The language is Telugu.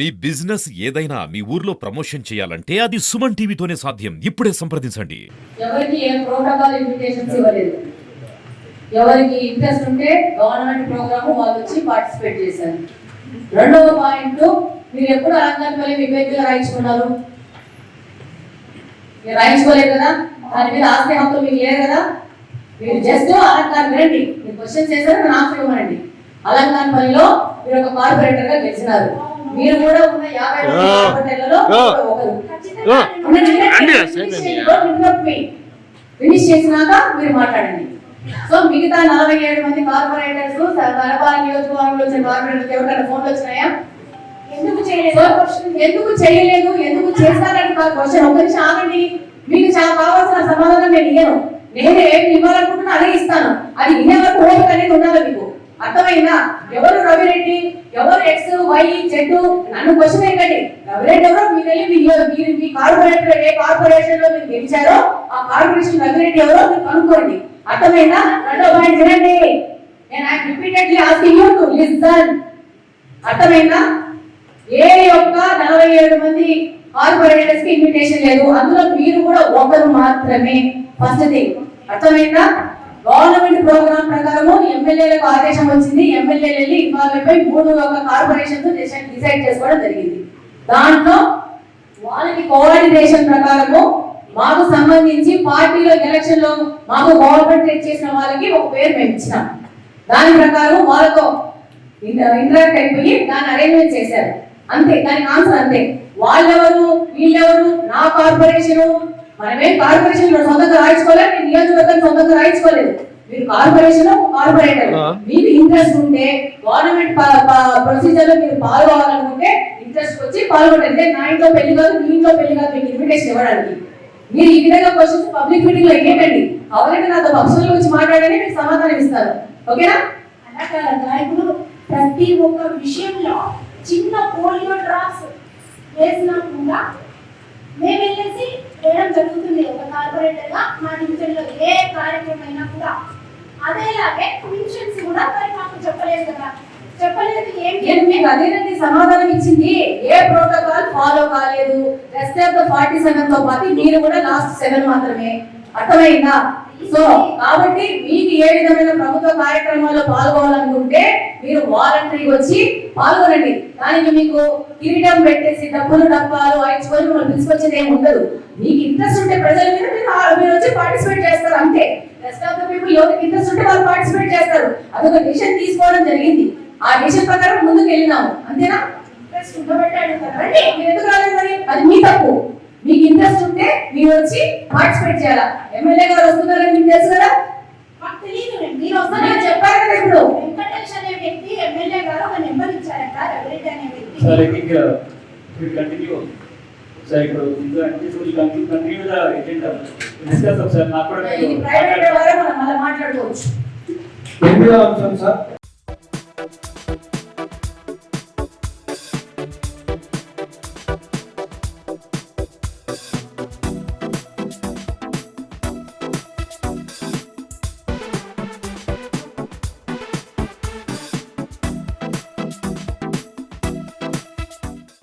మీ బిజినెస్ ఏదైనా మీ ఊర్లో ప్రమోషన్ చేయాలంటే అది సుమన్ టీవీతోనే సాధ్యం. ఇప్పుడే సంప్రదించండి. ఎవరికి ఏ ప్రోటోకాల్ ఇన్విటేషన్స్ ఇవ్వలేదు. ఎవరికి ఇంట్రెస్ట్ ఉంటే గవర్నమెంట్ ప్రోగ్రామ్ వాళ్ళు వచ్చి పార్టిసిపేట్ చేశారు. రెండవ పాయింట్, మీరు ఎప్పుడు అలంకారపల్లి వివేక్గా రాయించుకున్నారు? మీరు రాయించుకోలేదు కదా, దాని మీద ఆస్తి హక్కులు మీకు లేదు కదా. మీరు జస్ట్ అలంకారం వినండి, మీరు క్వశ్చన్ చేశారు, నేను ఆన్సర్ ఇవ్వనండి. అలంకారపల్లిలో మీరు ఒక కార్పొరేటర్ గా గెలిచినారు. మీరు కూడా ఉన్న 50 కార్పొరేటర్లలో ఒకరు. ఫినిష్ చేసినాక మీరు మాట్లాడండి. సో మిగతా 47 మంది కార్పొరేటర్స్ తలపాల నియోజకవర్గంలో వచ్చిన కార్పొరేటర్స్ ఎవరికైనా ఫోన్లు వచ్చినాయా? ఎందుకు చేయలేదు, ఎందుకు చేస్తారని క్వశ్చన్. ఒక నిమిషం ఆగండి, మీకు చాలా కావాల్సిన సమాధానం నేను ఇయ్యను. నేను ఏమి ఇవ్వాలనుకుంటున్నా అదే ఇస్తాను. అది వినే వరకు ఓపిక అనేది ఉండాలి మీకు. అర్థమైందా? ఎవరు రవిరెడ్డి, ఎవరు ఎక్స్ వై జెడ్, నన్ను క్వశ్చన్ వేయకండి. రవిరెడ్డి ఎవరో మీరు వెళ్ళి మీ కార్పొరేటర్ ఏ కార్పొరేషన్ లో మీరు గెలిచారో ఆ కార్పొరేషన్ రవిరెడ్డి ఎవరో మీరు కనుక్కోండి. అర్థమైందా? రెండో పాయింట్ వినండి. నేను I repeatedly asking you to listen. అర్థమైందా? ఏ యొక్క 47 మంది కార్పొరేటర్స్ కి ఇన్విటేషన్ లేదు. అందులో మీరు కూడా ఒకరు మాత్రమే. ఫస్ట్ థింగ్ అర్థమైందా? గవర్నమెంట్ ప్రోగ్రామ్ ప్రకారము ఎమ్మెల్యేలకు ఆదేశం వచ్చింది. ఎమ్మెల్యేలు వెళ్ళి ఇన్వాల్వ్ అయిపోయి 3 కార్పొరేషన్స్ డిసైడ్ చేసుకోవడం జరిగింది. దాంట్లో వాళ్ళకి కోఆర్డినేషన్ ప్రకారము మాకు సంబంధించి పార్టీలో ఎలక్షన్ లో మాకు గవర్నమెంట్ చేసిన వాళ్ళకి ఒక పేరు మేము ఇచ్చినాం. దాని ప్రకారం వాళ్ళతో ఇంటరాక్ట్ అయిపోయి దాన్ని అరేంజ్మెంట్ చేశారు. అంతే, దానికి ఆన్సర్ అంతే. వాళ్ళెవరు వీళ్ళెవరు, నా కార్పొరేషన్, మనమే కార్పొరేషన్ సొంతంగా రాయించుకోలేదు, నేను నియోజకవర్గం సొంతంగా రాయించుకోలేదు. మీరు కార్పొరేషన్ కార్పొరేటర్, మీకు ఇంట్రెస్ట్ ఉంటే గవర్నమెంట్ ప్రొసీజర్ లో మీరు పాల్గొనాలనుకుంటే ఇంట్రెస్ట్ వచ్చి పాల్గొంటారు. నా ఇంట్లో పెళ్లి కాదు, మీ ఇంట్లో పెళ్లి కాదు, మీకు ఇన్విటేషన్ ఇవ్వడానికి. మీరు ఈ విధంగా క్వశ్చన్స్ పబ్లిక్ మీటింగ్ లో ఏంటండి, అవరైతే నాతో పక్షుల గురించి మాట్లాడని మీకు సమాధానం ఇస్తారు. ఓకేనా? ఇప్పుడు ప్రతి ఒక్క విషయంలో చిన్న పోలియో డ్రాప్స్ వేసినా కూడా మేము వెళ్ళేసి వేయడం జరుగుతుంది. ఒక కార్పొరేటర్ గా మా డివిజన్ లో ఏ కార్యక్రమం అయినా కూడా అదేలాగే పెన్షన్స్ కూడా మరి మాకు చెప్పలేదు కదా. చెప్పలేదు ఏంటి? మీకు అదేనండి సమాధానం ఇచ్చింది. ఏ ప్రోటోకాల్ ఫాలో కాలేదు. రెస్ట్ ఆఫ్ ద 47 తో పాటు మీరు కూడా లాస్ట్ 7 మాత్రమే. అర్థమైందా? సో కాబట్టి మీకు ఏ విధమైన ప్రభుత్వ కార్యక్రమాల్లో పాల్గొనాలనుకుంటే మీరు వాలంటరీ వచ్చి పాల్గొనండి. దానికి మీకు కిరీటం పెట్టేసి డబ్బాలు వాయించుకొని మిమ్మల్ని పిలుచుకొచ్చేది ఏమి ఉండదు. మీకు ఇంట్రెస్ట్ ఉంటే ప్రజల మీద మీరు వచ్చి పార్టిసిపేట్ చేస్తారు అంతే. రెస్ట్ ఆఫ్ ద పీపుల్ ఎవరికి ఇంట్రెస్ట్ ఉంటే వాళ్ళు పార్టిసిపేట్ చేస్తారు. అదొక డిసిషన్ తీసుకోవడం జరిగింది. ఆ డిసిషన్ ప్రకారం ముందుకు వెళ్ళినాము. అంతేనా? ఇంట్రెస్ట్ ఉండబట్టాడు రండి, మీరు ఎందుకు రాలేదు మరి? అది మీ తప్పు. మీకు ఇంట్రెస్ట్ ఉంటే మీరు వచ్చి పార్టిసిపేట్ చేయాలా. ఎమ్మెల్యే గారు వస్తున్నారని మీకు తెలుసు కదా. మాకు తెలియదు. మీరు వస్తారని చెప్పారు కదా. ఇప్పుడు వెంకటేష్ అనే వ్యక్తి ఎమ్మెల్యే గారు ఒక నెంబర్ ఇచ్చారట. రవిరెడ్డి అనే వ్యక్తి సార్ కంటిన్యూ సార్ ఇప్పుడు continue the agenda discuss sir. నాకు కూడా ఇది ప్రైవేట్ ద్వారా మనం మళ్ళీ మాట్లాడుకోవచ్చు. 8వ అంశం సార్,